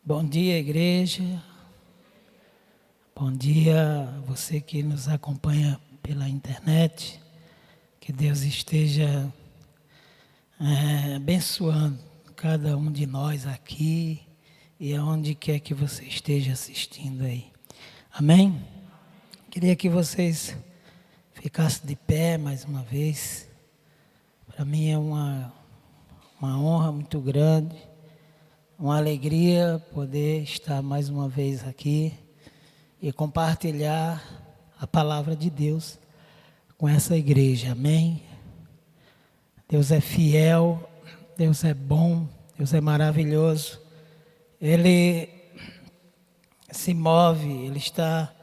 Bom dia, igreja. Bom dia a você que nos acompanha pela internet. Que Deus esteja abençoando cada um de nós aqui e aonde quer que você esteja assistindo aí. Amém? Queria que vocês ficassem de pé mais uma vez. Para mim é uma honra muito grande, uma alegria poder estar mais uma vez aqui e compartilhar a palavra de Deus com essa igreja, amém? Deus é fiel, Deus é bom, Deus é maravilhoso. Ele se move, Ele está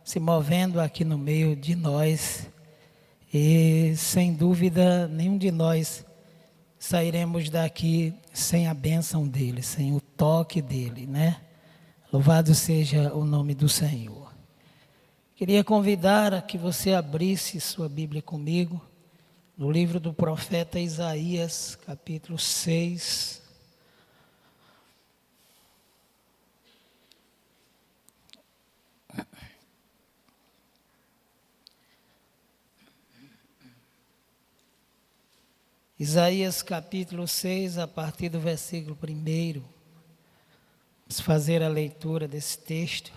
se movendo aqui no meio de nós e sem dúvida nenhum de nós sairemos daqui sem a bênção dEle, sem o toque dEle, né? Louvado seja o nome do Senhor. Queria convidar a que você abrisse sua Bíblia comigo, no livro do profeta Isaías, capítulo 6. Isaías capítulo 6, a partir do versículo 1. Vamos fazer a leitura desse texto.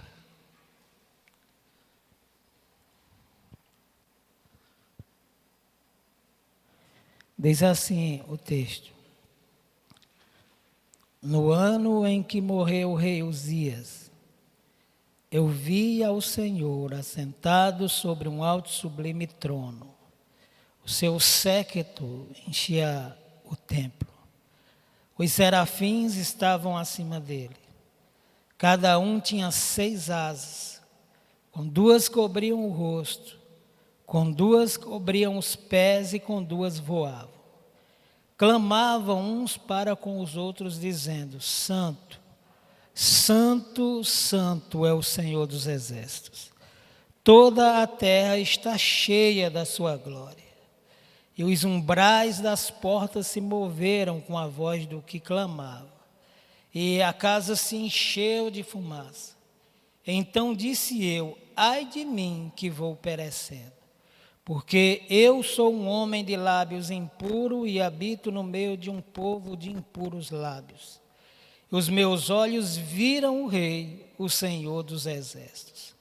Diz assim o texto: No ano em que morreu o rei Uzias, eu vi ao Senhor assentado sobre um alto e sublime trono. O seu séquito enchia o templo. Os serafins estavam acima dele. Cada um tinha 6 asas. Com 2 cobriam o rosto, com 2 cobriam os pés e com 2 voavam. Clamavam uns para com os outros, dizendo: Santo, Santo, Santo é o Senhor dos exércitos. Toda a terra está cheia da sua glória. E os umbrais das portas se moveram com a voz do que clamava. E a casa se encheu de fumaça. Então disse eu: ai de mim que vou perecendo, porque eu sou um homem de lábios impuros e habito no meio de um povo de impuros lábios. Os meus olhos viram o Rei, o Senhor dos exércitos.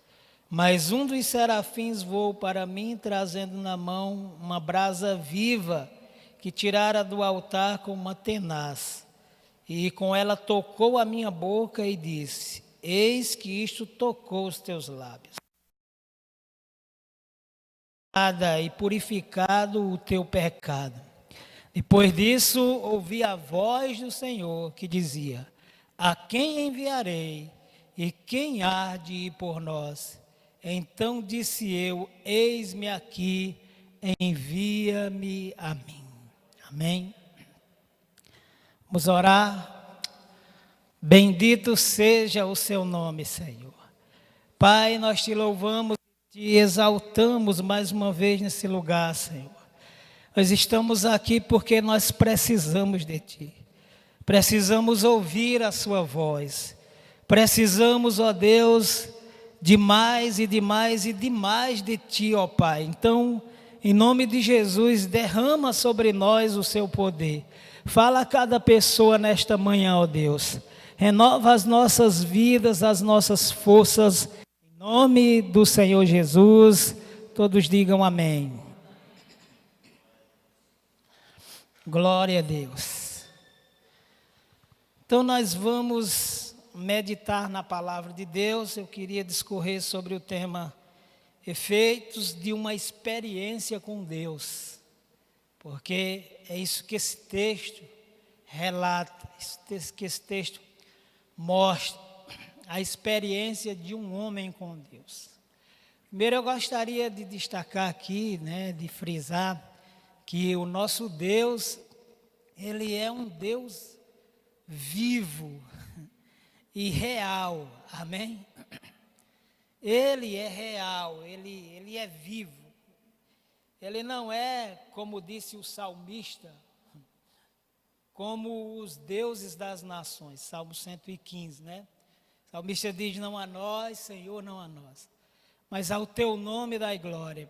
Mas um dos serafins voou para mim, trazendo na mão uma brasa viva que tirara do altar com uma tenaz. E com ela tocou a minha boca e disse: eis que isto tocou os teus lábios. E purificado o teu pecado. Depois disso, ouvi a voz do Senhor que dizia: a quem enviarei e quem há de ir por nós? Então disse eu: eis-me aqui, envia-me a mim. Amém? Vamos orar. Bendito seja o seu nome, Senhor. Pai, nós te louvamos e te exaltamos mais uma vez nesse lugar, Senhor. Nós estamos aqui porque nós precisamos de Ti. Precisamos ouvir a Sua voz. Precisamos, ó Deus, de mais e de mais e de mais de Ti, ó Pai. Então, em nome de Jesus, derrama sobre nós o Seu poder. Fala a cada pessoa nesta manhã, ó Deus. Renova as nossas vidas, as nossas forças. Em nome do Senhor Jesus, todos digam amém. Glória a Deus. Então nós vamos meditar na palavra de Deus. Eu queria discorrer sobre o tema efeitos de uma experiência com Deus, porque é isso que esse texto relata, que esse texto mostra, a experiência de um homem com Deus. Primeiro eu gostaria de destacar aqui, de frisar, que o nosso Deus, Ele é um Deus vivo e real, amém? Ele é real, Ele é vivo. Ele não é, como disse o salmista, como os deuses das nações, Salmo 115, O salmista diz: não a nós, Senhor, não a nós, mas ao teu nome dai glória,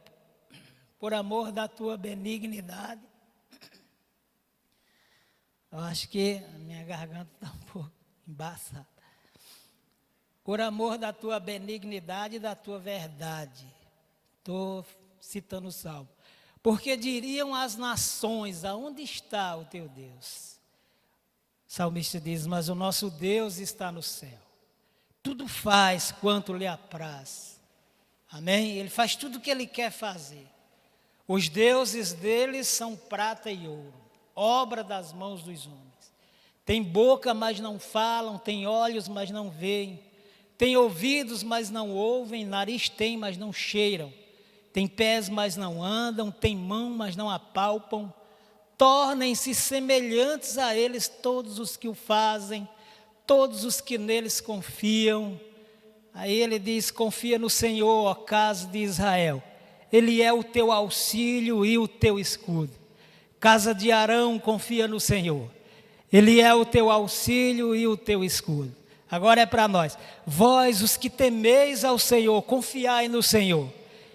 por amor da tua benignidade. Eu acho que a minha garganta está um pouco embaçada. Por amor da tua benignidade e da tua verdade. Estou citando o salmo. Porque diriam as nações: aonde está o teu Deus? O salmista diz: mas o nosso Deus está no céu. Tudo faz quanto lhe apraz. Amém? Ele faz tudo o que ele quer fazer. Os deuses deles são prata e ouro, obra das mãos dos homens. Tem boca, mas não falam, tem olhos, mas não veem, tem ouvidos, mas não ouvem, nariz tem, mas não cheiram, tem pés, mas não andam, tem mão, mas não apalpam. Tornem-se semelhantes a eles todos os que o fazem, todos os que neles confiam. Aí ele diz: confia no Senhor, ó casa de Israel. Ele é o teu auxílio e o teu escudo. Casa de Arão, confia no Senhor. Ele é o teu auxílio e o teu escudo. Agora é para nós. Vós, os que temeis ao Senhor, confiai no Senhor.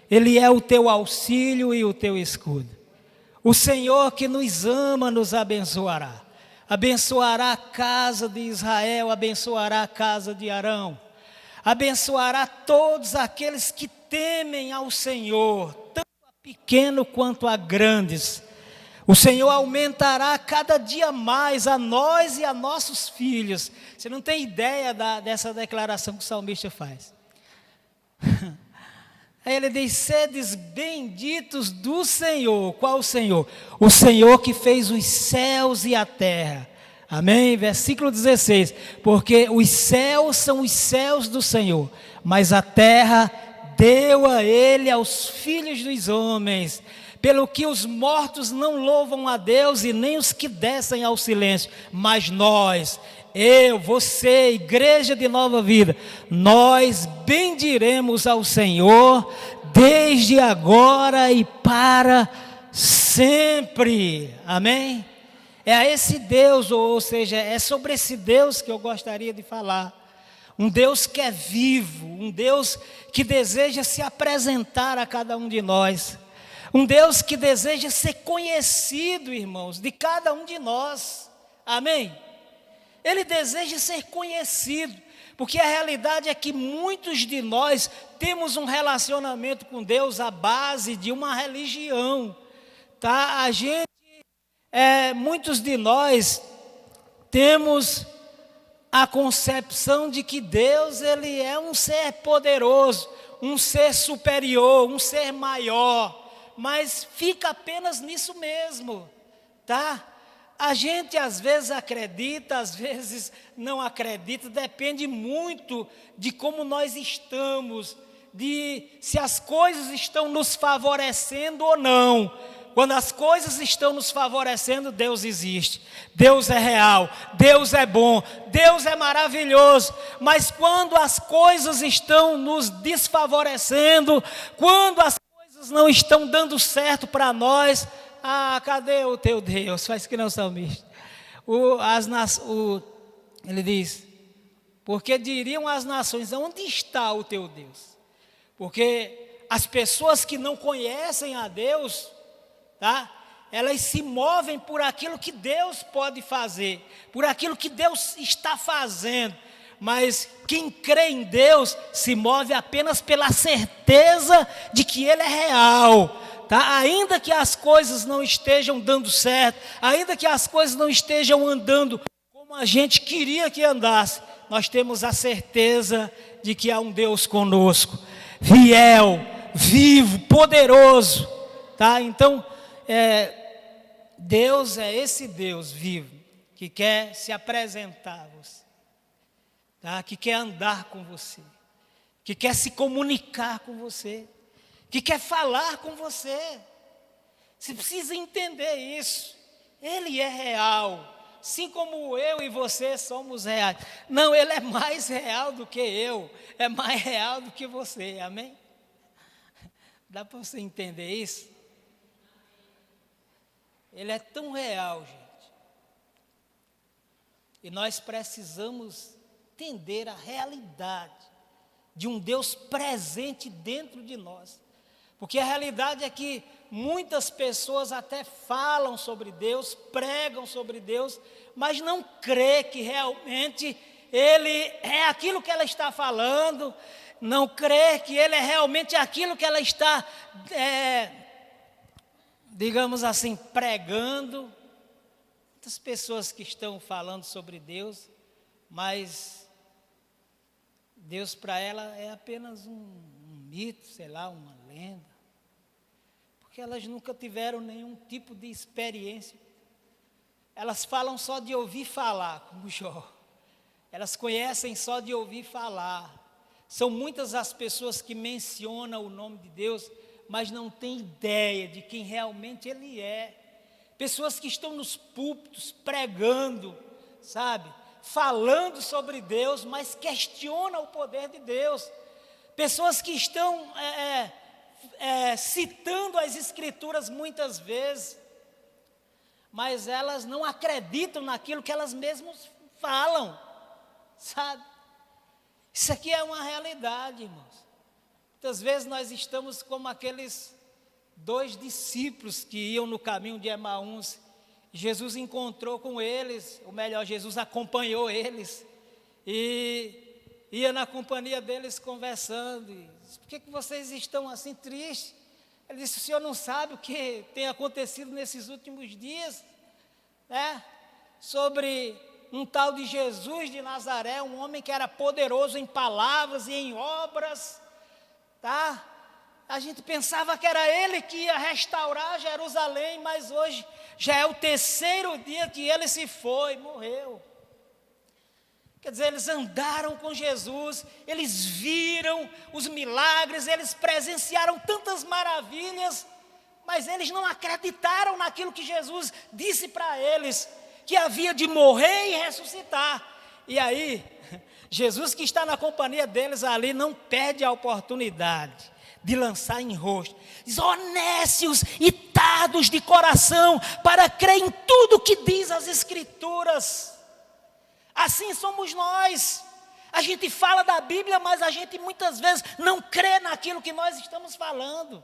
Ele é o teu auxílio e o teu escudo. O Senhor que nos ama nos abençoará. Abençoará a casa de Israel, abençoará a casa de Arão. Abençoará todos aqueles que temem ao Senhor, tanto a pequeno quanto a grandes. O Senhor aumentará cada dia mais a nós e a nossos filhos. Você não tem ideia dessa declaração que o salmista faz. Aí ele diz: sedes benditos do Senhor. Qual o Senhor? O Senhor que fez os céus e a terra. Amém? Versículo 16. Porque os céus são os céus do Senhor, mas a terra deu a ele aos filhos dos homens. Pelo que os mortos não louvam a Deus e nem os que descem ao silêncio, mas nós, eu, você, igreja de Nova Vida, nós bendiremos ao Senhor desde agora e para sempre. Amém? É a esse Deus, ou seja, é sobre esse Deus que eu gostaria de falar. Um Deus que é vivo, um Deus que deseja se apresentar a cada um de nós. Um Deus que deseja ser conhecido, irmãos, de cada um de nós. Amém? Ele deseja ser conhecido, porque a realidade é que muitos de nós temos um relacionamento com Deus à base de uma religião, tá? Muitos de nós temos a concepção de que Deus, ele é um ser poderoso, um ser superior, um ser maior, mas fica apenas nisso mesmo, tá? A gente às vezes acredita, às vezes não acredita, depende muito de como nós estamos, de se as coisas estão nos favorecendo ou não. Quando as coisas estão nos favorecendo, Deus existe, Deus é real, Deus é bom, Deus é maravilhoso. Mas quando as coisas estão nos desfavorecendo, quando as coisas não estão dando certo para nós, cadê o teu Deus? Faz que não, salmista. Ele diz: porque diriam as nações: onde está o teu Deus? Porque as pessoas que não conhecem a Deus, tá? Elas se movem por aquilo que Deus pode fazer, por aquilo que Deus está fazendo. Mas quem crê em Deus se move apenas pela certeza de que Ele é real, tá? Ainda que as coisas não estejam dando certo, ainda que as coisas não estejam andando como a gente queria que andasse, nós temos a certeza de que há um Deus conosco, fiel, vivo, poderoso, tá? Então, Deus é esse Deus vivo que quer se apresentar a você, tá? Que quer andar com você, que quer se comunicar com você, que quer falar com você. Você precisa entender isso. Ele é real, assim como eu e você somos reais. Não, Ele é mais real do que eu, é mais real do que você, amém? Dá para você entender isso? Ele é tão real, gente. E nós precisamos entender a realidade de um Deus presente dentro de nós. Porque a realidade é que muitas pessoas até falam sobre Deus, pregam sobre Deus, mas não crê que realmente Ele é aquilo que ela está falando, não crê que Ele é realmente aquilo que ela está, digamos assim, pregando. Muitas pessoas que estão falando sobre Deus, mas Deus para ela é apenas um mito, sei lá, uma lenda. Porque elas nunca tiveram nenhum tipo de experiência. Elas falam só de ouvir falar, como Jó. Elas conhecem só de ouvir falar. São muitas as pessoas que mencionam o nome de Deus, mas não têm ideia de quem realmente Ele é. Pessoas que estão nos púlpitos pregando, sabe? Falando sobre Deus, mas questionam o poder de Deus. Pessoas que estão citando as Escrituras muitas vezes, mas elas não acreditam naquilo que elas mesmas falam, sabe? Isso aqui é uma realidade, irmãos. Muitas vezes nós estamos como aqueles 2 discípulos que iam no caminho de Emaús. Jesus encontrou com eles, ou melhor, Jesus acompanhou eles, e ia na companhia deles conversando. E disse: por que vocês estão assim tristes? Ele disse: o senhor não sabe o que tem acontecido nesses últimos dias, né? Sobre um tal de Jesus de Nazaré, um homem que era poderoso em palavras e em obras, tá? A gente pensava que era ele que ia restaurar Jerusalém, mas hoje já é o 3º dia que ele se foi, morreu. Quer dizer, eles andaram com Jesus, eles viram os milagres, eles presenciaram tantas maravilhas, mas eles não acreditaram naquilo que Jesus disse para eles, que havia de morrer e ressuscitar. E aí, Jesus, que está na companhia deles ali, não perde a oportunidade de lançar em rosto. Diz: ó nécios e tardos de coração, para crer em tudo que diz as Escrituras. Assim somos nós. A gente fala da Bíblia, mas a gente muitas vezes não crê naquilo que nós estamos falando.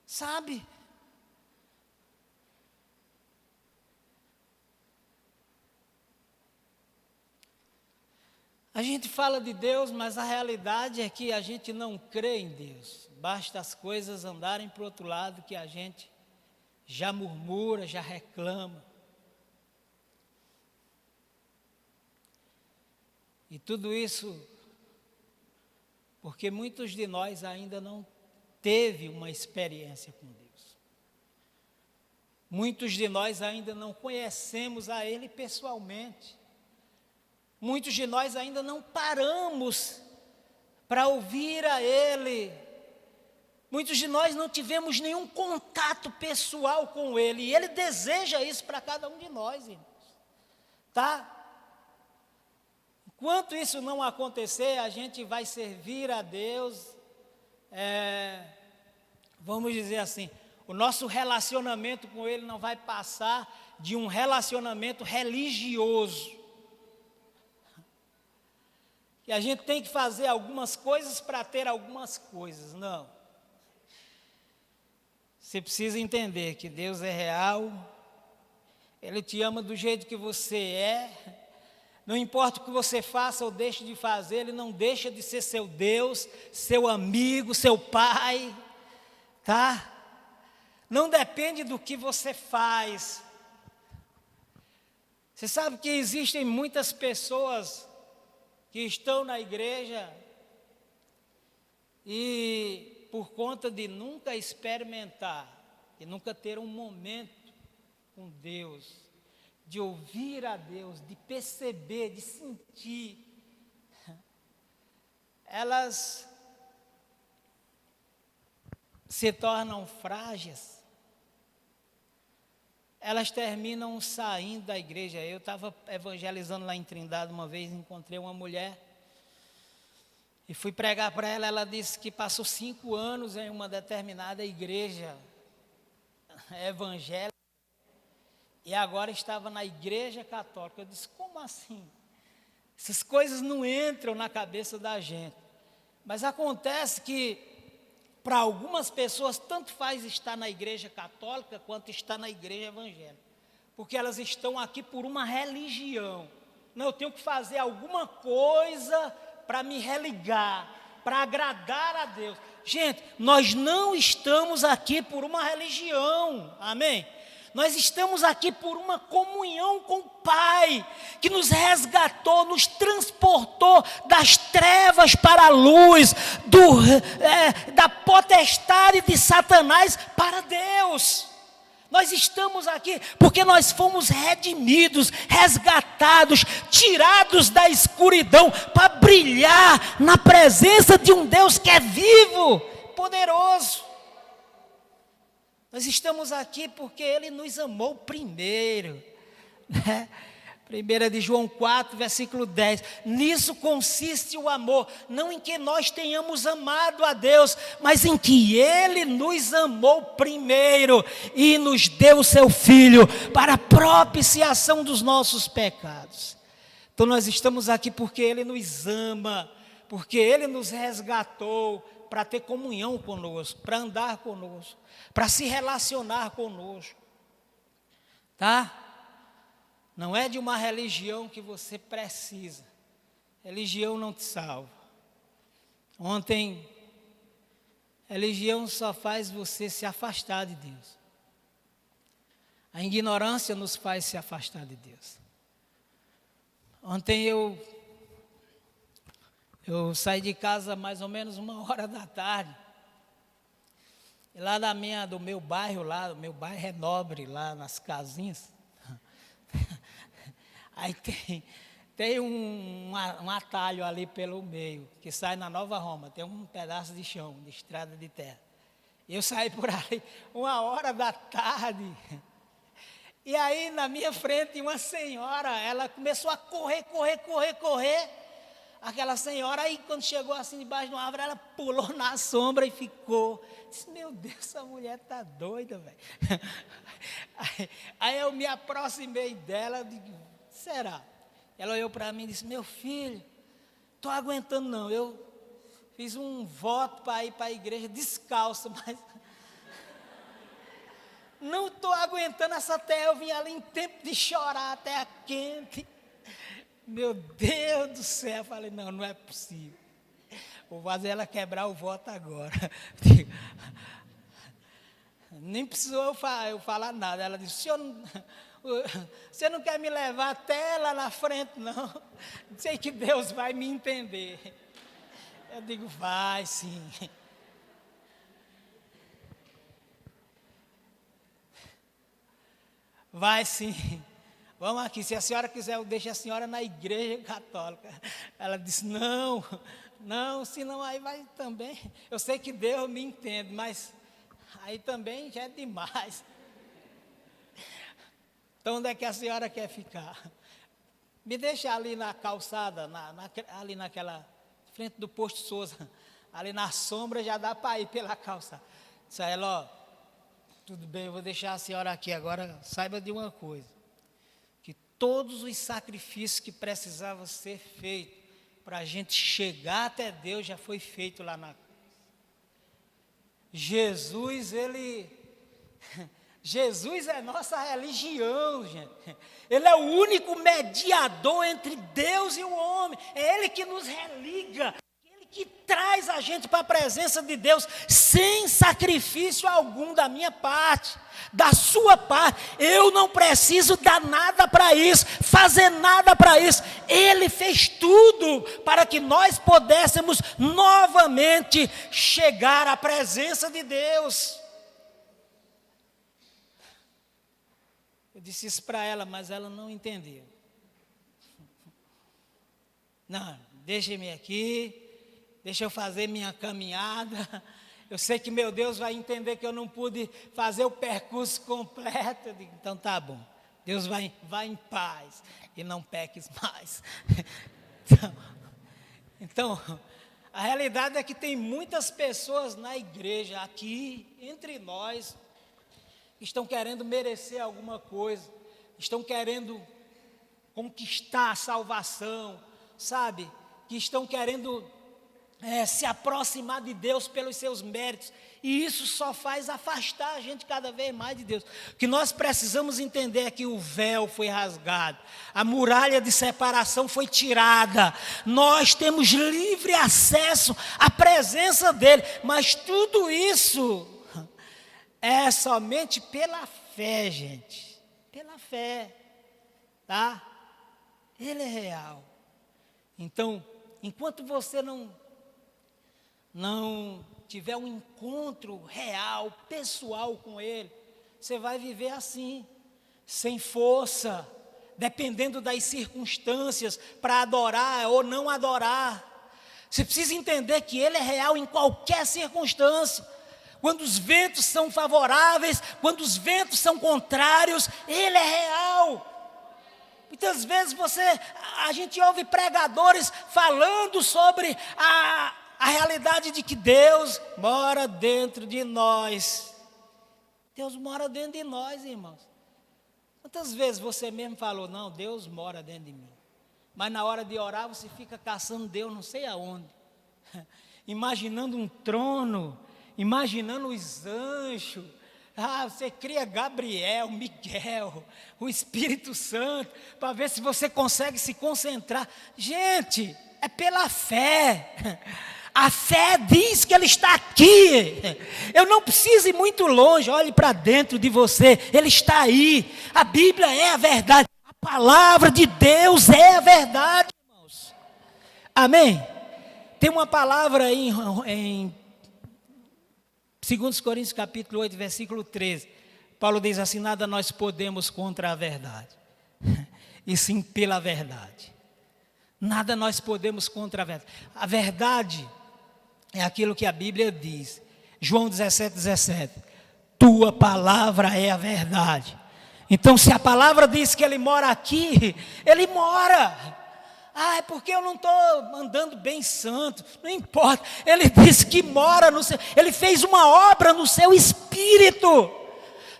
Sabe? A gente fala de Deus, mas a realidade é que a gente não crê em Deus. Basta as coisas andarem para o outro lado que a gente já murmura, já reclama. E tudo isso porque muitos de nós ainda não teve uma experiência com Deus. Muitos de nós ainda não conhecemos a Ele pessoalmente. Muitos de nós ainda não paramos para ouvir a Ele. Muitos de nós não tivemos nenhum contato pessoal com Ele. E Ele deseja isso para cada um de nós, irmãos. Tá? Enquanto isso não acontecer, a gente vai servir a Deus, vamos dizer assim, o nosso relacionamento com Ele não vai passar de um relacionamento religioso. E a gente tem que fazer algumas coisas para ter algumas coisas. Não. Você precisa entender que Deus é real, Ele te ama do jeito que você é. Não importa o que você faça ou deixe de fazer, Ele não deixa de ser seu Deus, seu amigo, seu Pai, tá? Não depende do que você faz. Você sabe que existem muitas pessoas que estão na igreja e por conta de nunca experimentar e nunca ter um momento com Deus, de ouvir a Deus, de perceber, de sentir, elas se tornam frágeis, elas terminam saindo da igreja. Eu estava evangelizando lá em Trindade uma vez, encontrei uma mulher e fui pregar para ela. Ela disse que passou 5 anos em uma determinada igreja evangélica e agora estava na igreja católica. Eu disse: como assim? Essas coisas não entram na cabeça da gente. Mas acontece que, para algumas pessoas, tanto faz estar na igreja católica quanto estar na igreja evangélica. Porque elas estão aqui por uma religião. Não, eu tenho que fazer alguma coisa para me religar, para agradar a Deus. Gente, nós não estamos aqui por uma religião, amém? Nós estamos aqui por uma comunhão com o Pai, que nos resgatou, nos transportou das trevas para a luz, da potestade de Satanás para Deus. Nós estamos aqui porque nós fomos redimidos, resgatados, tirados da escuridão para brilhar na presença de um Deus que é vivo, poderoso. Nós estamos aqui porque Ele nos amou primeiro. 1 de João 4, versículo 10. Nisso consiste o amor, não em que nós tenhamos amado a Deus, mas em que Ele nos amou primeiro e nos deu o seu Filho para a propiciação dos nossos pecados. Então nós estamos aqui porque Ele nos ama, porque Ele nos resgatou para ter comunhão conosco, para andar conosco, para se relacionar conosco. Tá? Não é de uma religião que você precisa. Religião não te salva. Ontem, religião só faz você se afastar de Deus. A ignorância nos faz se afastar de Deus. Ontem eu saí de casa mais ou menos 1h da tarde. E lá do meu bairro, o meu bairro é nobre, lá nas casinhas. Aí tem um atalho ali pelo meio, que sai na Nova Roma, tem um pedaço de chão, de estrada de terra. E eu saí por ali 1h da tarde. E aí na minha frente uma senhora, ela começou a correr. Aquela senhora, aí quando chegou assim debaixo de uma árvore, ela pulou na sombra e ficou. Disse, meu Deus, essa mulher está doida, velho. Aí eu me aproximei dela, digo, será? Ela olhou para mim e disse, meu filho, estou aguentando não, eu fiz um voto para ir para a igreja descalço, mas não estou aguentando essa terra, eu vim ali em tempo de chorar, terra quente. Meu Deus do céu, eu falei, não é possível. Vou fazer ela quebrar o voto agora. Nem precisou eu falar nada. Ela disse, você não quer me levar até lá na frente, não? Sei que Deus vai me entender. Eu digo, vai sim. Vai sim. Vamos aqui, se a senhora quiser, eu deixo a senhora na igreja católica. Ela disse, não, senão aí vai também. Eu sei que Deus me entende, mas aí também já é demais. Então onde é que a senhora quer ficar? Me deixa ali na calçada, ali naquela, frente do posto Souza, ali na sombra já dá para ir pela calçada. Disse a ela, ó, tudo bem, eu vou deixar a senhora aqui agora, saiba de uma coisa. Todos os sacrifícios que precisavam ser feitos para a gente chegar até Deus já foi feito lá na cruz. Jesus é nossa religião, gente. Ele é o único mediador entre Deus e o homem. É Ele que nos religa. Que traz a gente para a presença de Deus sem sacrifício algum da minha parte, da sua parte. Eu não preciso dar nada para isso, fazer nada para isso. Ele fez tudo para que nós pudéssemos novamente chegar à presença de Deus. Eu disse isso para ela, mas ela não entendeu. Não, deixe-me aqui. Deixa eu fazer minha caminhada. Eu sei que meu Deus vai entender que eu não pude fazer o percurso completo. Eu digo, então tá bom. Deus vai em paz e não peques mais. Então, a realidade é que tem muitas pessoas na igreja, aqui, entre nós, que estão querendo merecer alguma coisa, estão querendo conquistar a salvação, sabe, que estão querendo se aproximar de Deus pelos seus méritos, e isso só faz afastar a gente cada vez mais de Deus. O que nós precisamos entender é que o véu foi rasgado, a muralha de separação foi tirada, nós temos livre acesso à presença dEle, mas tudo isso é somente pela fé, gente, pela fé, tá? Ele é real. Então, enquanto você não tiver um encontro real, pessoal com Ele, você vai viver assim, sem força, dependendo das circunstâncias, para adorar ou não adorar. Você precisa entender que Ele é real em qualquer circunstância. Quando os ventos são favoráveis, quando os ventos são contrários, Ele é real. Muitas vezes a gente ouve pregadores falando sobre a realidade de que Deus mora dentro de nós. Deus mora dentro de nós, irmãos. Quantas vezes você mesmo falou, não, Deus mora dentro de mim. Mas na hora de orar você fica caçando Deus não sei aonde. Imaginando um trono, imaginando os anjos. Você cria Gabriel, Miguel, o Espírito Santo, para ver se você consegue se concentrar. Gente, é pela fé. A fé diz que Ele está aqui. Eu não preciso ir muito longe, olhe para dentro de você, Ele está aí. A Bíblia é a verdade, a palavra de Deus é a verdade, irmãos. Amém? Tem uma palavra aí em 2 Coríntios capítulo 8, versículo 13. Paulo diz assim, nada nós podemos contra a verdade, e sim pela verdade. Nada nós podemos contra a verdade. A verdade é aquilo que a Bíblia diz. João 17. Tua palavra é a verdade. Então, se a palavra diz que Ele mora aqui, Ele mora. É porque eu não estou andando bem santo. Não importa. Ele disse que mora no seu. Ele fez uma obra no seu espírito.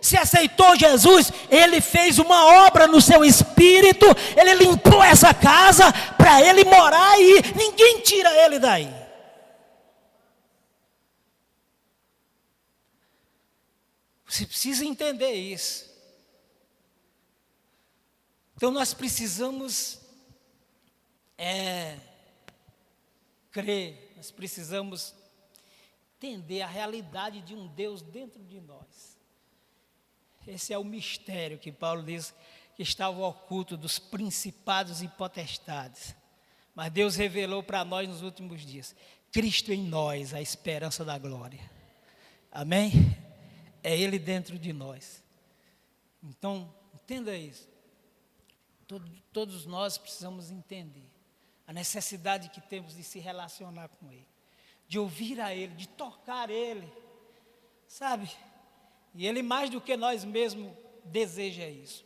Se aceitou Jesus, Ele fez uma obra no seu espírito. Ele limpou essa casa para Ele morar aí. Ninguém tira Ele daí. Você precisa entender isso. Então nós precisamos crer, nós precisamos entender a realidade de um Deus dentro de nós. Esse é o mistério que Paulo diz que estava oculto dos principados e potestades. Mas Deus revelou para nós nos últimos dias. Cristo em nós, a esperança da glória. Amém? É Ele dentro de nós. Então, entenda isso. Todos nós precisamos entender a necessidade que temos de se relacionar com Ele, de ouvir a Ele, de tocar Ele, sabe? E Ele mais do que nós mesmos deseja isso.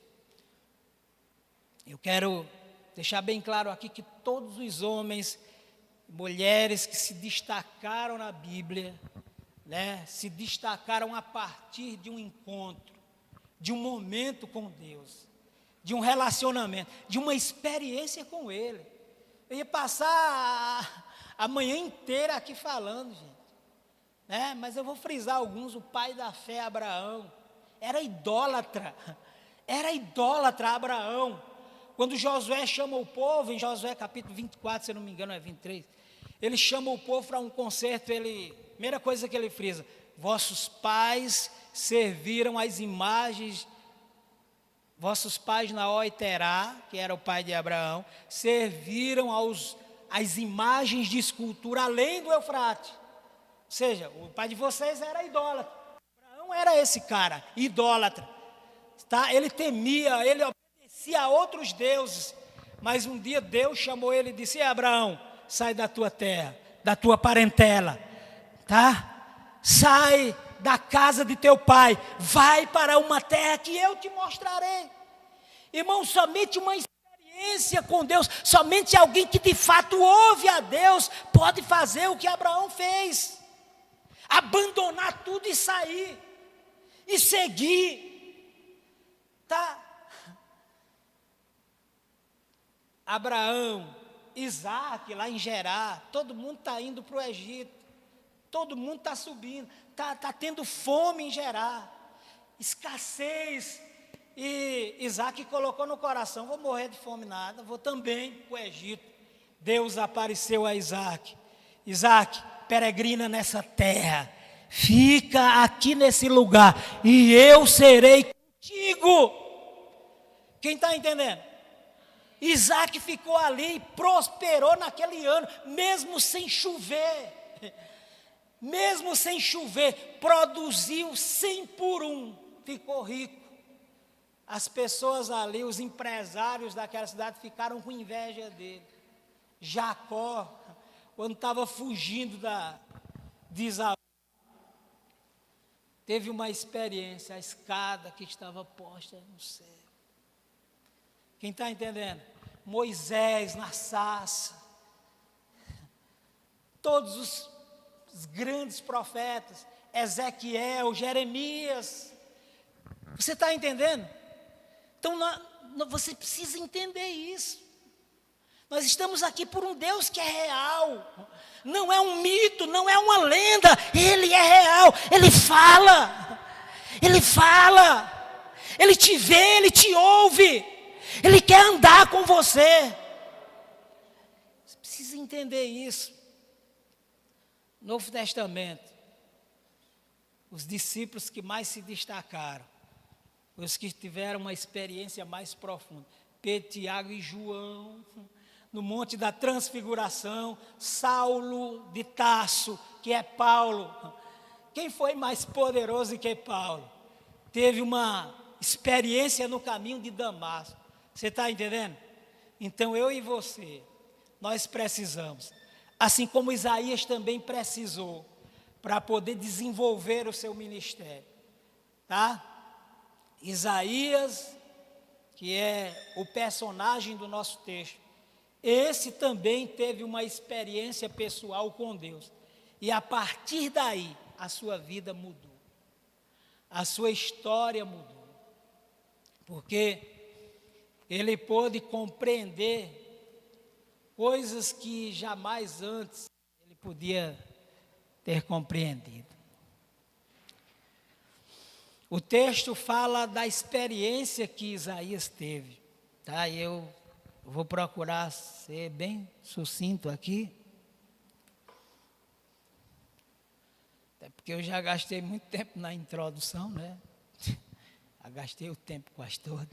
Eu quero deixar bem claro aqui que todos os homens, mulheres que se destacaram na Bíblia, se destacaram a partir de um encontro, de um momento com Deus, de um relacionamento, de uma experiência com Ele. Eu ia passar a manhã inteira aqui falando, gente, mas eu vou frisar alguns. O pai da fé, Abraão, era idólatra Abraão. Quando Josué chama o povo, em Josué capítulo 24, se eu não me engano é 23, ele chama o povo para um concerto. Primeira coisa que ele frisa, vossos pais serviram as imagens, vossos pais Naó e Terá, que era o pai de Abraão, serviram às imagens de escultura além do Eufrate. Ou seja, o pai de vocês era idólatra. Abraão era esse cara, idólatra. Ele temia, ele obedecia a outros deuses. Mas um dia Deus chamou ele e disse, Abraão, sai da tua terra, da tua parentela. Sai da casa de teu pai, vai para uma terra que eu te mostrarei. Irmão, somente uma experiência com Deus, somente alguém que de fato ouve a Deus pode fazer o que Abraão fez, abandonar tudo e sair e seguir. Abraão Isaac, lá em Gerar, todo mundo está indo para o Egito, todo mundo está subindo, está tendo fome em Gerar, escassez, e Isaac colocou no coração, vou morrer de fome nada, vou também para o Egito. Deus apareceu a Isaac, Isaac, peregrina nessa terra, fica aqui nesse lugar, e eu serei contigo. Quem está entendendo? Isaac ficou ali e prosperou naquele ano, mesmo sem chover. Mesmo sem chover, produziu 100 por 1, ficou rico. As pessoas ali, os empresários daquela cidade ficaram com inveja dele. Jacó, quando estava fugindo de Isaú, teve uma experiência, a escada que estava posta no céu. Quem está entendendo? Moisés na sarça, todos os grandes profetas, Ezequiel, Jeremias, você está entendendo? Então você precisa entender isso. Nós estamos aqui por um Deus que é real, não é um mito, não é uma lenda, Ele é real, Ele fala, Ele te vê, Ele te ouve, Ele quer andar com você. Você precisa entender isso. Novo Testamento, os discípulos que mais se destacaram, os que tiveram uma experiência mais profunda, Pedro, Tiago e João, no Monte da Transfiguração, Saulo de Tarso, que é Paulo. Quem foi mais poderoso que Paulo? Teve uma experiência no caminho de Damasco. Você está entendendo? Então eu e você, nós precisamos, assim como Isaías também precisou, para poder desenvolver o seu ministério, tá? Isaías, que é o personagem do nosso texto, esse também teve uma experiência pessoal com Deus, e a partir daí a sua vida mudou, a sua história mudou, porque ele pôde compreender coisas que jamais antes ele podia ter compreendido. O texto fala da experiência que Isaías teve, tá? Eu vou procurar ser bem sucinto aqui, até porque eu já gastei muito tempo na introdução, né? Já gastei o tempo quase todo.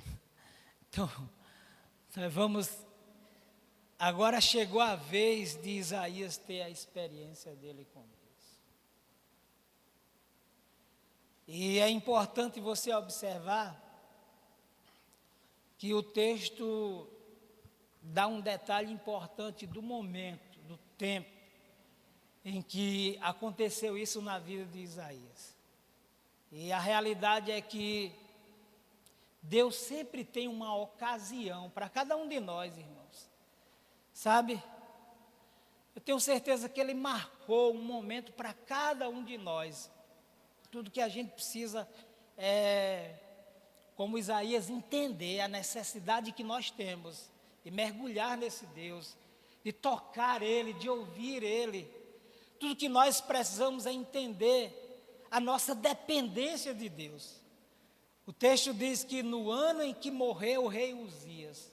Então, nós vamos. Agora chegou a vez de Isaías ter a experiência dele com Deus. E é importante você observar que o texto dá um detalhe importante do momento, do tempo em que aconteceu isso na vida de Isaías. E a realidade é que Deus sempre tem uma ocasião para cada um de nós, irmãos. Sabe? Eu tenho certeza que Ele marcou um momento para cada um de nós. Tudo que a gente precisa é, como Isaías, entender a necessidade que nós temos de mergulhar nesse Deus, de tocar Ele, de ouvir Ele. Tudo que nós precisamos é entender a nossa dependência de Deus. O texto diz que no ano em que morreu o rei Uzias,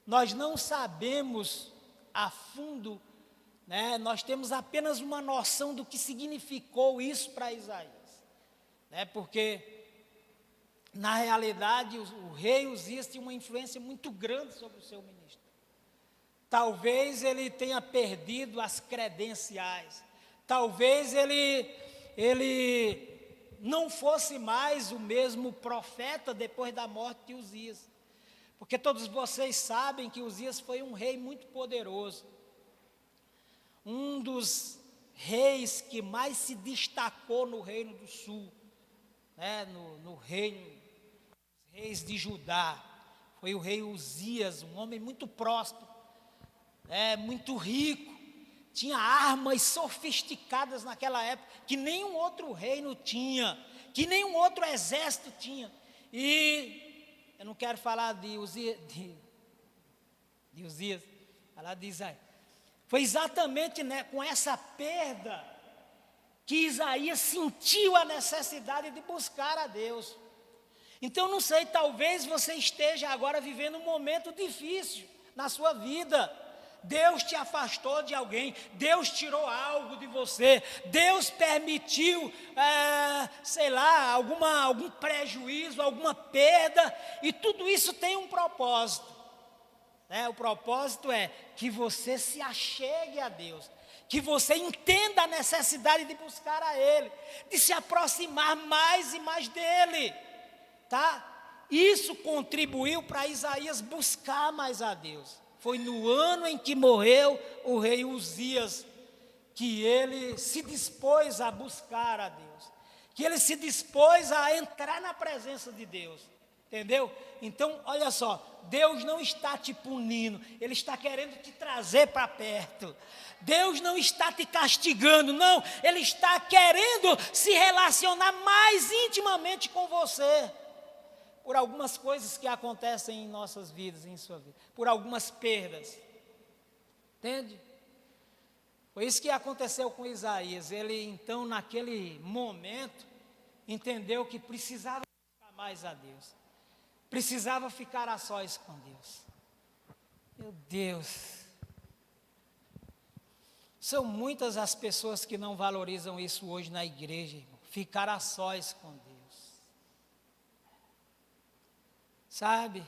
nós não sabemos a fundo, né, nós temos apenas uma noção do que significou isso para Isaías, né, porque na realidade o rei Uzias tinha uma influência muito grande sobre o seu ministro. Talvez ele tenha perdido as credenciais, talvez ele não fosse mais o mesmo profeta depois da morte de Uzias, porque todos vocês sabem que Uzias foi um rei muito poderoso, um dos reis que mais se destacou no reino do sul, né, no reino dos reis de Judá, foi o rei Uzias, um homem muito próspero, muito rico, tinha armas sofisticadas naquela época, que nenhum outro reino tinha, que nenhum outro exército tinha. E eu não quero falar de Uzias, falar de Isaías. Foi exatamente, né, com essa perda que Isaías sentiu a necessidade de buscar a Deus. Então, não sei, talvez você esteja agora vivendo um momento difícil na sua vida. Deus te afastou de alguém, Deus tirou algo de você, Deus permitiu, sei lá, algum prejuízo, alguma perda, e tudo isso tem um propósito. O propósito é que você se achegue a Deus, que você entenda a necessidade de buscar a Ele, de se aproximar mais e mais dEle, tá? Isso contribuiu para Isaías buscar mais a Deus. Foi no ano em que morreu o rei Uzias, que ele se dispôs a buscar a Deus, que ele se dispôs a entrar na presença de Deus, entendeu? Então, olha só, Deus não está te punindo, Ele está querendo te trazer para perto. Deus não está te castigando, não, Ele está querendo se relacionar mais intimamente com você, por algumas coisas que acontecem em nossas vidas, em sua vida, por algumas perdas, entende? Foi isso que aconteceu com Isaías. Ele então, naquele momento, entendeu que precisava ficar mais a Deus, precisava ficar a sós com Deus. Meu Deus, são muitas as pessoas que não valorizam isso hoje na igreja, irmão, ficar a sós com Deus. Sabe?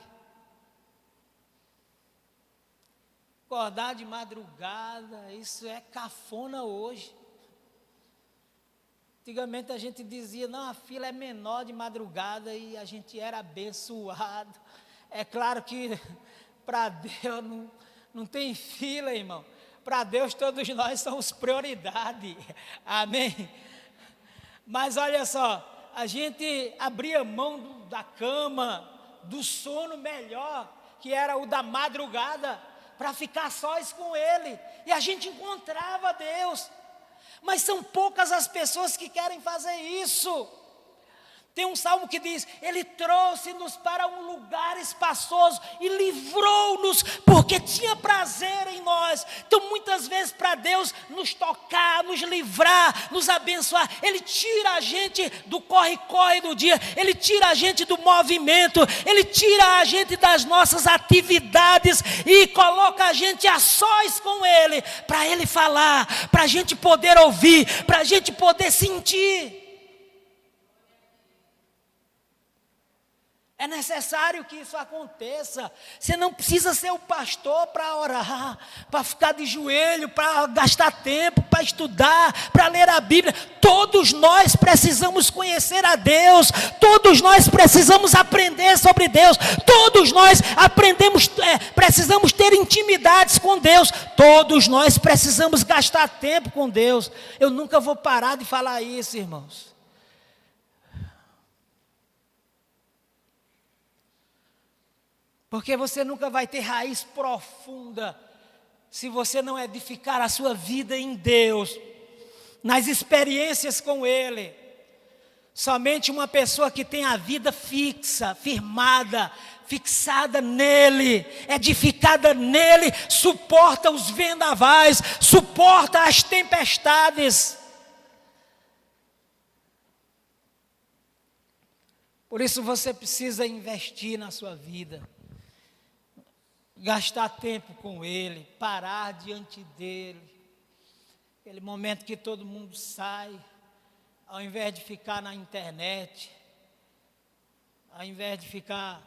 Acordar de madrugada, isso é cafona hoje. Antigamente a gente dizia, não, a fila é menor de madrugada e a gente era abençoado. É claro que para Deus não tem fila, irmão. Para Deus todos nós somos prioridade. Amém? Mas olha só, a gente abria mão da cama, do sono melhor, que era o da madrugada, para ficar sós com Ele, e a gente encontrava Deus. Mas são poucas as pessoas que querem fazer isso. Tem um salmo que diz, Ele trouxe-nos para um lugar espaçoso e livrou-nos, porque tinha prazer em nós. Então muitas vezes para Deus nos tocar, nos livrar, nos abençoar, Ele tira a gente do corre-corre do dia, Ele tira a gente do movimento, Ele tira a gente das nossas atividades e coloca a gente a sós com Ele, para Ele falar, para a gente poder ouvir, para a gente poder sentir. É necessário que isso aconteça. Você não precisa ser o pastor para orar, para ficar de joelho, para gastar tempo, para estudar, para ler a Bíblia. Todos nós precisamos conhecer a Deus. Todos nós precisamos aprender sobre Deus. Todos nós precisamos ter intimidades com Deus. Todos nós precisamos gastar tempo com Deus. Eu nunca vou parar de falar isso, irmãos. Porque você nunca vai ter raiz profunda se você não edificar a sua vida em Deus, nas experiências com Ele. Somente uma pessoa que tem a vida fixa, firmada, fixada nele, edificada nele, suporta os vendavais, suporta as tempestades. Por isso você precisa investir na sua vida. Gastar tempo com Ele, parar diante dEle. Aquele momento que todo mundo sai, ao invés de ficar na internet, ao invés de ficar,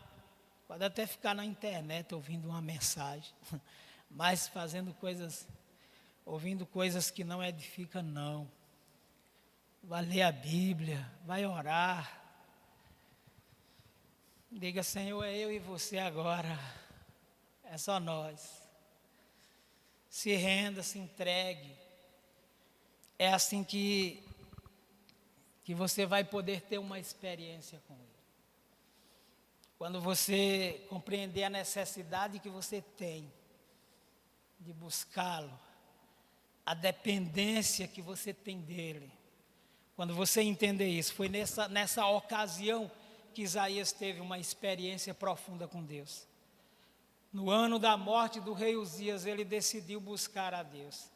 pode até ficar na internet ouvindo uma mensagem, mas ouvindo coisas que não edificam, não. Vai ler a Bíblia, vai orar. Diga, Senhor, é eu e você agora. É só nós. Se renda, se entregue. É assim que você vai poder ter uma experiência com Ele. Quando você compreender a necessidade que você tem de buscá-lo, a dependência que você tem dEle. Quando você entender isso, foi nessa ocasião que Isaías teve uma experiência profunda com Deus. No ano da morte do rei Uzias, ele decidiu buscar a Deus.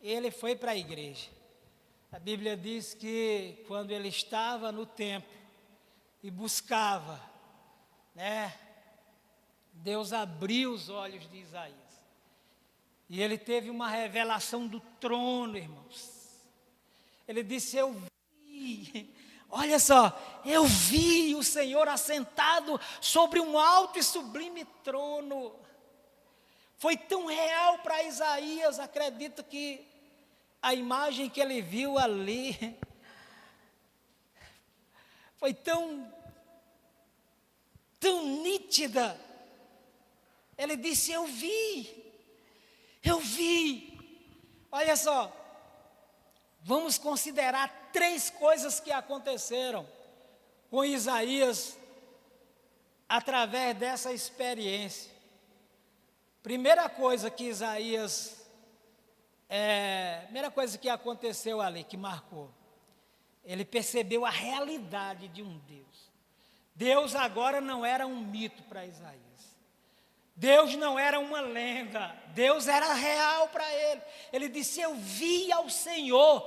Ele foi para a igreja. A Bíblia diz que quando ele estava no templo e buscava, né, Deus abriu os olhos de Isaías. E ele teve uma revelação do trono, irmãos. Ele disse: eu vi, olha só, eu vi o Senhor assentado sobre um alto e sublime trono. Foi tão real para Isaías, acredito que a imagem que ele viu ali foi tão nítida. Ele disse: eu vi. Olha só, vamos considerar 3 coisas que aconteceram com Isaías através dessa experiência. Primeira coisa que aconteceu ali, que marcou, ele percebeu a realidade de um Deus. Deus agora não era um mito para Isaías. Deus não era uma lenda. Deus era real para ele. Ele disse: eu vi ao Senhor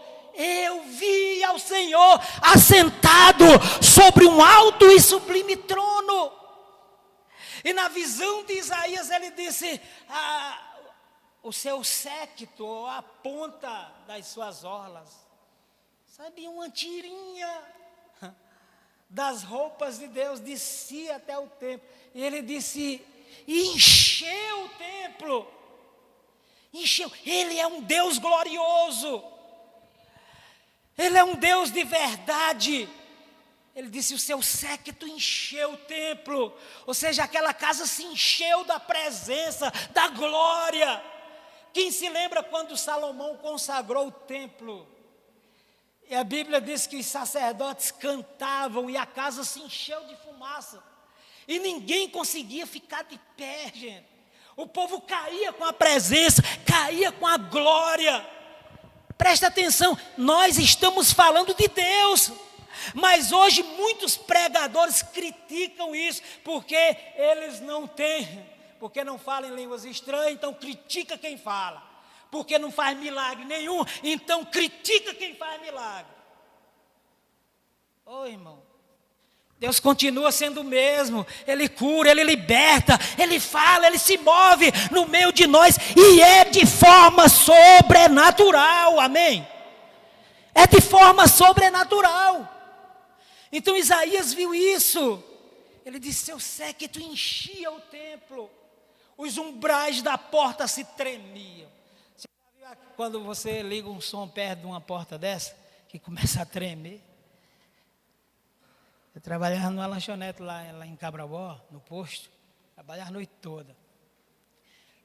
assentado sobre um alto e sublime trono. E na visão de Isaías ele disse: o seu séquito, a ponta das suas orlas, sabe, uma tirinha das roupas de Deus descia até o templo. E ele disse: encheu o templo. Encheu. Ele é um Deus glorioso. Ele é um Deus de verdade. Ele disse: o seu séquito encheu o templo. Ou seja, aquela casa se encheu da presença, da glória. Quem se lembra quando Salomão consagrou o templo? E a Bíblia diz que os sacerdotes cantavam e a casa se encheu de fumaça. E ninguém conseguia ficar de pé, gente. O povo caía com a presença, caía com a glória. Presta atenção, nós estamos falando de Deus. Mas hoje muitos pregadores criticam isso, porque eles porque não falam em línguas estranhas, então critica quem fala. Porque não faz milagre nenhum, então critica quem faz milagre. Ô irmão, Deus continua sendo o mesmo. Ele cura, Ele liberta, Ele fala, Ele se move no meio de nós, e é de forma sobrenatural, amém? É de forma sobrenatural. Então Isaías viu isso. Ele disse: seu séquito enchia o templo, os umbrais da porta se tremiam. Você já viu quando você liga um som perto de uma porta dessa, que começa a tremer? Eu trabalhava numa lanchonete lá em Cabrabó, no posto, trabalhava a noite toda.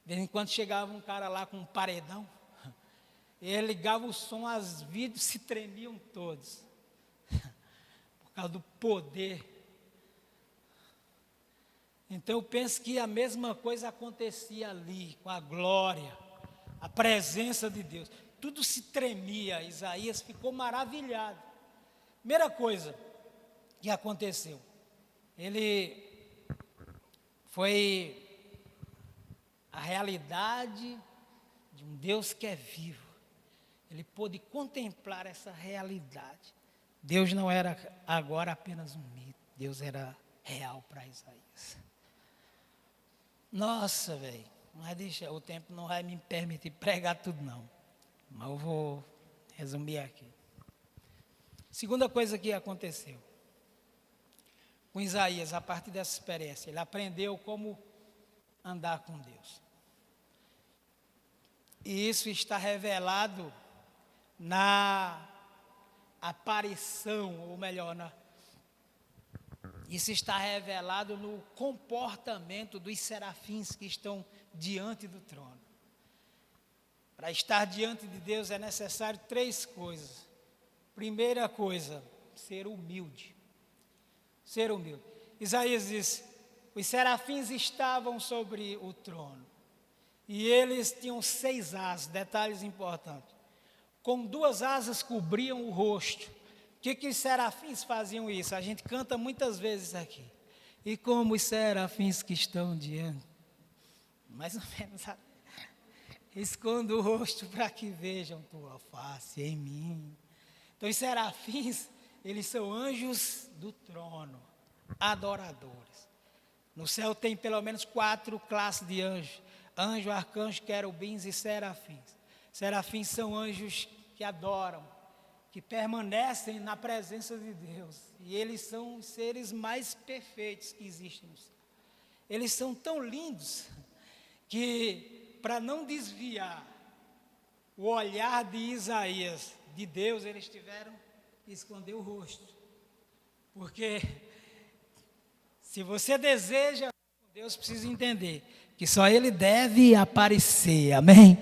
De vez em quando chegava um cara lá com um paredão, e ele ligava o som, os vidros se tremiam todos. Por causa do poder. Então eu penso que a mesma coisa acontecia ali, com a glória, a presença de Deus. Tudo se tremia. Isaías ficou maravilhado. Primeira coisa que aconteceu, ele foi a realidade de um Deus que é vivo. Ele pôde contemplar essa realidade. Deus não era agora apenas um mito. Deus era real para Isaías. Nossa, velho. O tempo não vai me permitir pregar tudo, não. Mas eu vou resumir aqui. Segunda coisa que aconteceu com Isaías, a partir dessa experiência, ele aprendeu como andar com Deus. E isso está revelado na aparição, ou melhor, isso está revelado no comportamento dos serafins que estão diante do trono. Para estar diante de Deus é necessário 3 coisas. Primeira coisa, ser humilde. Ser humilde. Isaías diz: os serafins estavam sobre o trono, e eles tinham 6 asas, detalhes importantes. Com 2 asas cobriam o rosto. O que os serafins faziam isso? A gente canta muitas vezes aqui. E como os serafins que estão diante mais ou menos. Escondo o rosto para que vejam tua face em mim. Então os serafins, eles são anjos do trono, adoradores. No céu tem pelo menos 4 classes de anjos: anjo, arcanjo, querubins e serafins. Serafins são anjos que adoram, que permanecem na presença de Deus. E eles são os seres mais perfeitos que existem no céu. Eles são tão lindos que, para não desviar o olhar de Isaías de Deus, eles tiveram que esconder o rosto. Porque se você deseja Deus, precisa entender que só Ele deve aparecer, amém?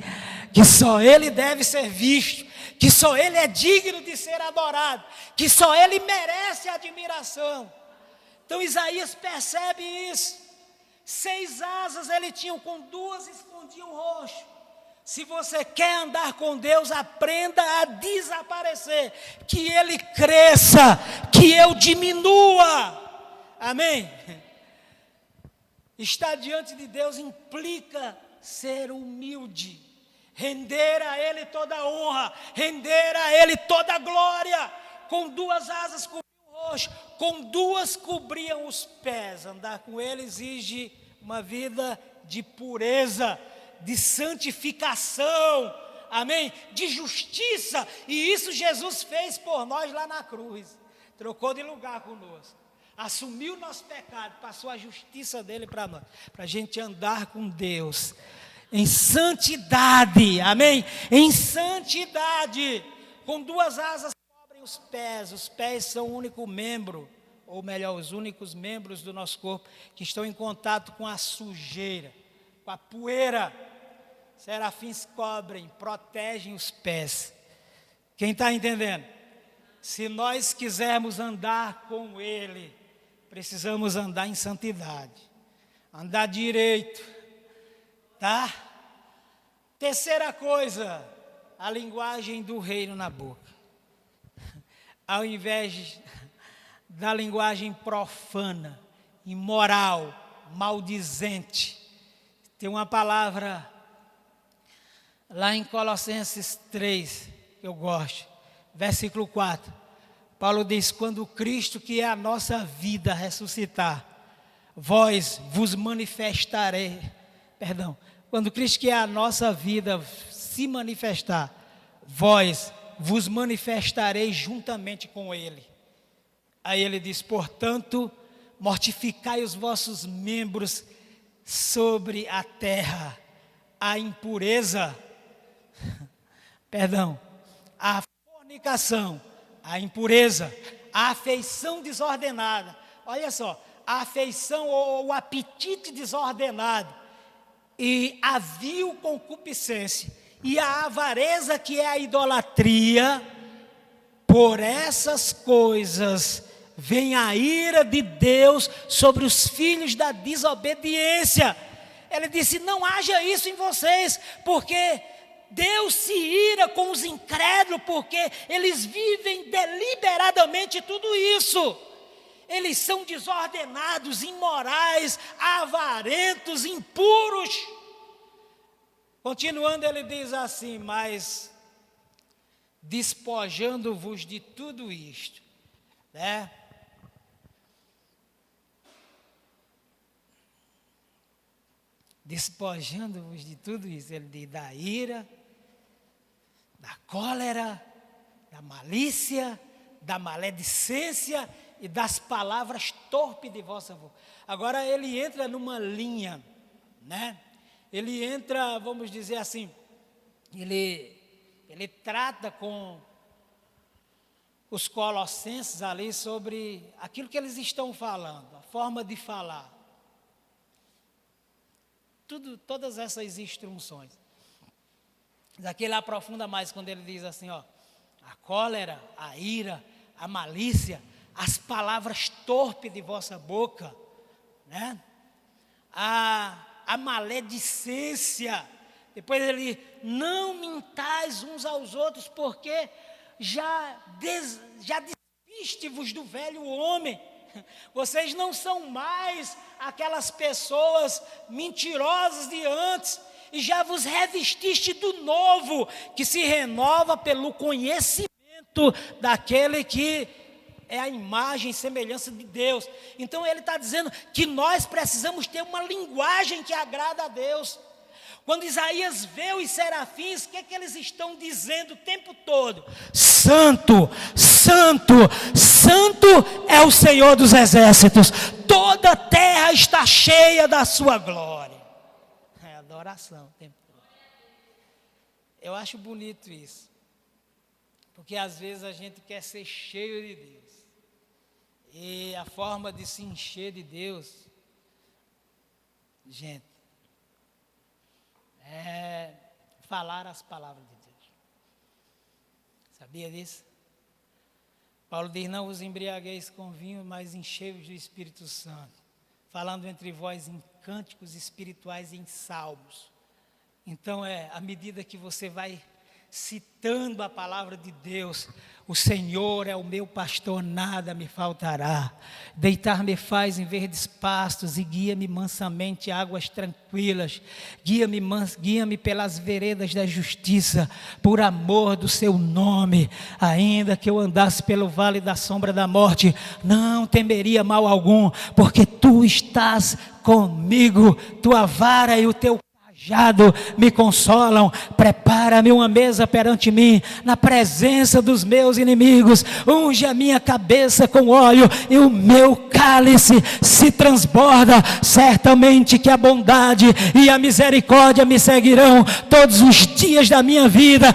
Que só Ele deve ser visto, que só Ele é digno de ser adorado, que só Ele merece admiração. Então Isaías percebe isso. 6 asas ele tinha, com 2 escondiam o rosto. Se você quer andar com Deus, aprenda a desaparecer, que Ele cresça, que eu diminua, amém? Estar diante de Deus implica ser humilde, render a Ele toda a honra, render a Ele toda a glória. Com 2 asas cobriam o rosto, com 2 cobriam os pés. Andar com Ele exige uma vida de pureza, de santificação, amém? De justiça, e isso Jesus fez por nós lá na cruz. Trocou de lugar conosco, assumiu o nosso pecado, passou a justiça dele para nós, para a gente andar com Deus em santidade, amém? Em santidade, com 2 asas cobrem os pés são o único membro, ou melhor, os únicos membros do nosso corpo que estão em contato com a sujeira, com a poeira. Serafins cobrem, protegem os pés. Quem está entendendo? Se nós quisermos andar com Ele, precisamos andar em santidade, andar direito, tá? Terceira coisa, a linguagem do reino na boca. Ao invés da linguagem profana, imoral, maldizente, tem uma palavra lá em Colossenses 3, que eu gosto, versículo 4. Paulo diz: quando Cristo, que é a nossa vida, ressuscitar, quando Cristo, que é a nossa vida, se manifestar, vós vos manifestareis juntamente com Ele. Aí ele diz: portanto, mortificai os vossos membros sobre a terra, a impureza, a fornicação, a impureza, a afeição desordenada. Olha só, a afeição ou o apetite desordenado, e a vil concupiscência, e a avareza, que é a idolatria. Por essas coisas vem a ira de Deus sobre os filhos da desobediência. Ele disse: não haja isso em vocês, porque Deus se ira com os incrédulos, porque eles vivem deliberadamente tudo isso. Eles são desordenados, imorais, avarentos, impuros. Continuando, ele diz assim: mas despojando-vos de tudo isto, né? Despojando-vos de tudo isso, ele diz: da ira, da cólera, da malícia, da maledicência e das palavras torpes de vossa boca. Agora ele entra numa linha, né? Ele entra, vamos dizer assim, ele trata com os colossenses ali sobre aquilo que eles estão falando, a forma de falar. Todas essas instruções. Aqui ele aprofunda mais quando ele diz assim, ó: a cólera, a ira, a malícia, as palavras torpes de vossa boca, né? A maledicência. Depois ele: não mintais uns aos outros, porque já despiste-vos do velho homem. Vocês não são mais aquelas pessoas mentirosas de antes, e já vos revestiste do novo, que se renova pelo conhecimento daquele que é a imagem e semelhança de Deus. Então ele está dizendo que nós precisamos ter uma linguagem que agrada a Deus. Quando Isaías vê os serafins, o que é que eles estão dizendo o tempo todo? Santo, santo, santo é o Senhor dos exércitos. Toda a terra está cheia da sua glória. É adoração o tempo todo. Eu acho bonito isso. Porque às vezes a gente quer ser cheio de Deus. E a forma de se encher de Deus, gente, é falar as palavras de Deus. Sabia disso? Paulo diz, não vos embriagueis com vinho, mas enchei-vos do Espírito Santo, falando entre vós em cânticos espirituais e em salmos. Então à medida que você vai citando a palavra de Deus, o Senhor é o meu pastor, nada me faltará. Deitar-me faz em verdes pastos e guia-me mansamente a águas tranquilas. Guia-me pelas veredas da justiça, por amor do seu nome. Ainda que eu andasse pelo vale da sombra da morte, não temeria mal algum, porque tu estás comigo, tua vara e o teu cajado me consolam. Prepara-me uma mesa perante mim, na presença dos meus inimigos. Unge a minha cabeça com óleo e o meu cálice se transborda. Certamente que a bondade e a misericórdia me seguirão todos os dias da minha vida.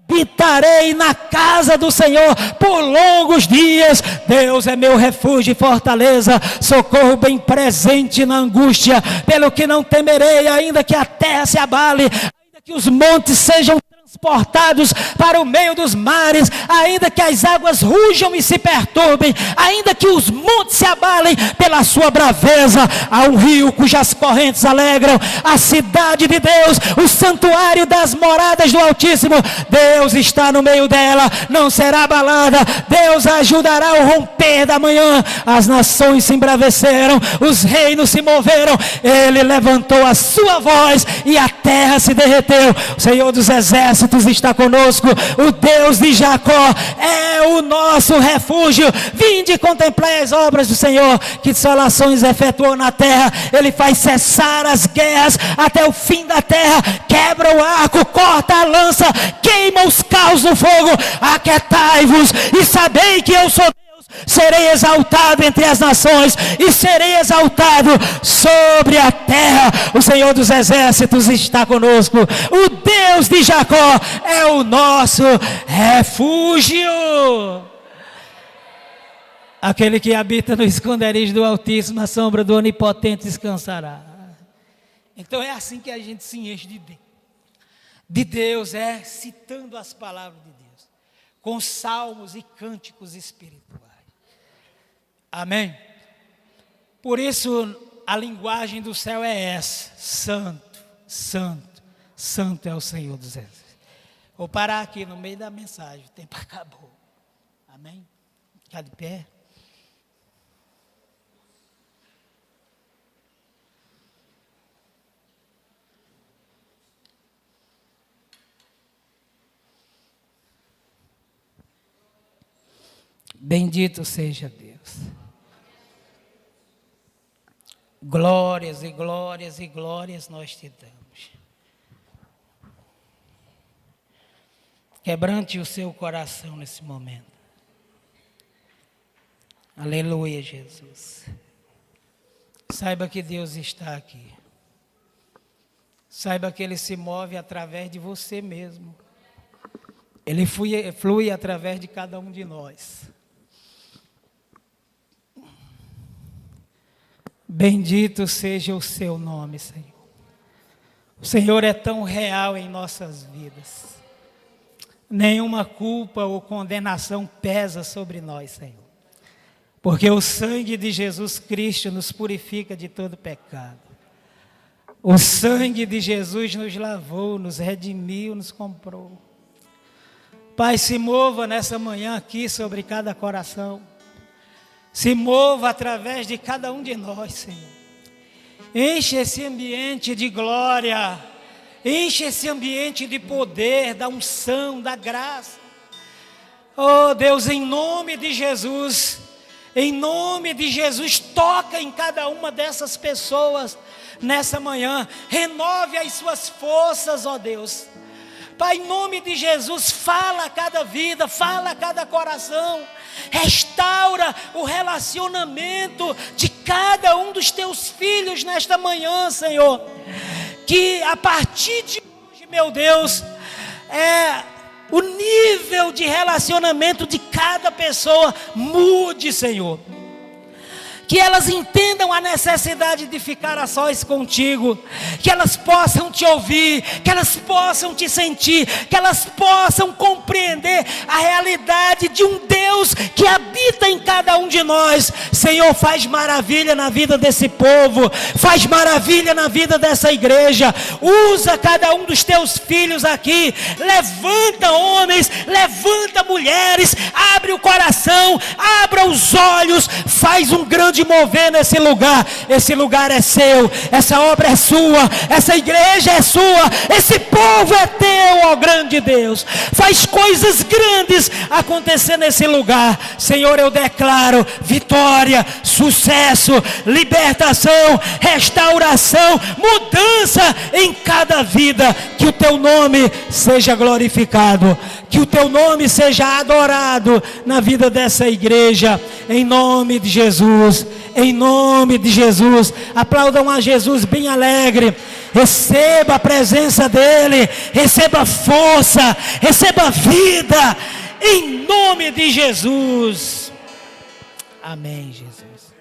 Habitarei na casa do Senhor por longos dias. Deus é meu refúgio e fortaleza, socorro bem presente na angústia. Pelo que não temerei, ainda que a terra se abale, ainda que os montes sejam transportados para o meio dos mares, ainda que as águas rujam e se perturbem, ainda que os montes se abalem pela sua braveza. Há um rio cujas correntes alegram a cidade de Deus, o santuário das moradas do Altíssimo. Deus está no meio dela, não será abalada. Deus ajudará ao romper da manhã. As nações se embraveceram, os reinos se moveram. Ele levantou a sua voz e a terra se derreteu. O Senhor dos exércitos está conosco, o Deus de Jacó é o nosso refúgio. Vinde e contemplai as obras do Senhor, que desolações efetuou na terra. Ele faz cessar as guerras até o fim da terra, quebra o arco, corta a lança, queima os carros no fogo. Aquietai-vos e sabei que eu sou Deus. Serei exaltado entre as nações e serei exaltado sobre a terra. O Senhor dos exércitos está conosco, o Deus de Jacó é o nosso refúgio. Aquele que habita no esconderijo do Altíssimo, a sombra do Onipotente descansará. Então é assim que a gente se enche de Deus, citando as palavras de Deus, com salmos e cânticos espirituais. Amém? Por isso a linguagem do céu é essa: santo, santo, santo é o Senhor dos exércitos. Vou parar aqui no meio da mensagem, o tempo acabou. Amém? Ficar de pé. Bendito seja Deus. Glórias e glórias e glórias nós te damos. Quebrante o seu coração nesse momento. Aleluia, Jesus. Saiba que Deus está aqui. Saiba que Ele se move através de você mesmo. Ele flui através de cada um de nós. Bendito seja o seu nome, Senhor. O Senhor é tão real em nossas vidas. Nenhuma culpa ou condenação pesa sobre nós, Senhor. Porque o sangue de Jesus Cristo nos purifica de todo pecado. O sangue de Jesus nos lavou, nos redimiu, nos comprou. Pai, se mova nessa manhã aqui sobre cada coração. se mova através de cada um de nós, Senhor. Enche esse ambiente de glória, enche esse ambiente de poder, da unção, da graça. Oh Deus, em nome de Jesus, toca em cada uma dessas pessoas nessa manhã, renove as suas forças, ó Deus. Pai, em nome de Jesus, fala a cada vida, fala a cada coração, restaura o relacionamento de cada um dos teus filhos nesta manhã, Senhor. Que a partir de hoje, meu Deus, o nível de relacionamento de cada pessoa mude, Senhor. Que elas entendam a necessidade de ficar a sós contigo, que elas possam te ouvir, que elas possam te sentir, que elas possam compreender a realidade de um Deus que habita em cada um de nós. Senhor, faz maravilha na vida desse povo, faz maravilha na vida dessa igreja. Usa cada um dos teus filhos aqui, levanta homens, levanta mulheres, abre o coração, abra os olhos, faz um grande mover nesse lugar. Esse lugar é seu, essa obra é sua, essa igreja é sua, esse povo é teu, ó grande Deus. Faz coisas grandes acontecer nesse lugar, Senhor. Eu declaro vitória, sucesso, libertação, restauração, mudança em cada vida. Que o teu nome seja glorificado, que o teu nome seja adorado na vida dessa igreja, em nome de Jesus. Em nome de Jesus, aplaudam a Jesus bem alegre. Receba a presença dEle, receba força, receba vida, em nome de Jesus. Amém, Jesus.